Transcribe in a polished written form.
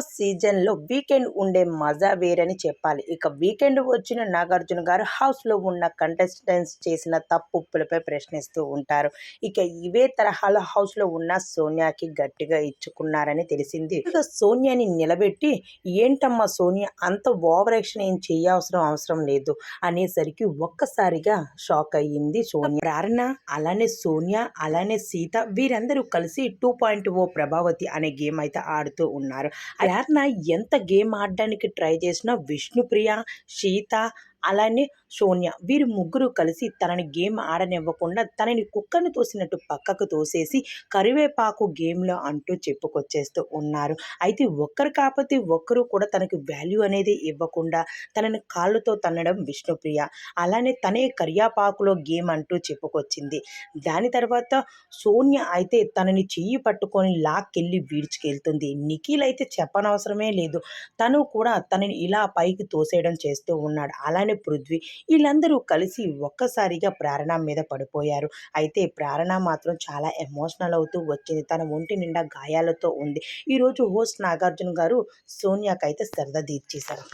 సీజన్‌లో వీకెండ్ ఉండే మజా వేరని చెప్పాలి. ఇక వీకెండ్ వచ్చిన నాగార్జున గారు హౌస్‌లో ఉన్న కంటెస్టెంట్స్ చేసిన తప్పులపై ప్రశ్నిస్తూ ఉంటారు. ఇక ఇవే తరహాలో హౌస్‌లో ఉన్న సోనియాకి గట్టిగా ఇచ్చుకున్నారని తెలిసింది. ఇక సోనియాని నిలబెట్టి "ఏంటమ్మా సోనియా అంత ఓవర్ యాక్షన్ ఏం అవసరం లేదు" అనేసరికి ఒక్కసారిగా షాక్ అయ్యింది సోనియా. ప్రేరణ, అలానే సోనియా, అలానే సీత వీరందరూ కలిసి 2.0 ప్రభావతి అనే గేమ్ అయితే ఆడుతూ ఉన్నారు. ప్రేరణ ఎంత గేమ్ ఆడడానికి ట్రై చేసినా విష్ణుప్రియ, సీత అలానే సోనియా వీరు ముగ్గురు కలిసి తనని గేమ్ ఆడనివ్వకుండా తనని కుక్కని తోసినట్టు పక్కకు తోసేసి కరివేపాకు గేమ్‌లో అంటూ చెప్పుకొచ్చేస్తూ ఉన్నారు. అయితే ఒక్కరు కాకపోతే ఒక్కరు కూడా తనకి వాల్యూ అనేది ఇవ్వకుండా తనని కాళ్ళతో తన్నడం విష్ణుప్రియ. అలానే తనే కరియాపాకులో గేమ్ అంటూ చెప్పుకొచ్చింది. దాని తర్వాత సోనియా అయితే తనని చెయ్యి పట్టుకొని లాక్కెళ్ళి ఈడ్చుకెళ్తుంది. నిఖిల్ అయితే చెప్పనవసరమే లేదు. తను కూడా తనని ఇలా పైకి తోసేయడం చేస్తూ ఉన్నాడు. అలానే పృథ్వీ వీళ్ళందరూ కలిసి ఒక్కసారిగా ప్రేరణ మీద పడిపోయారు. అయితే ప్రేరణ మాత్రం చాలా ఎమోషనల్ అవుతూ వచ్చింది. తన ఒంటి నిండా గాయాలతో ఉంది. ఈరోజు హోస్ట్ నాగార్జున గారు సోనియాకైతే సరదా తీర్చేశారు.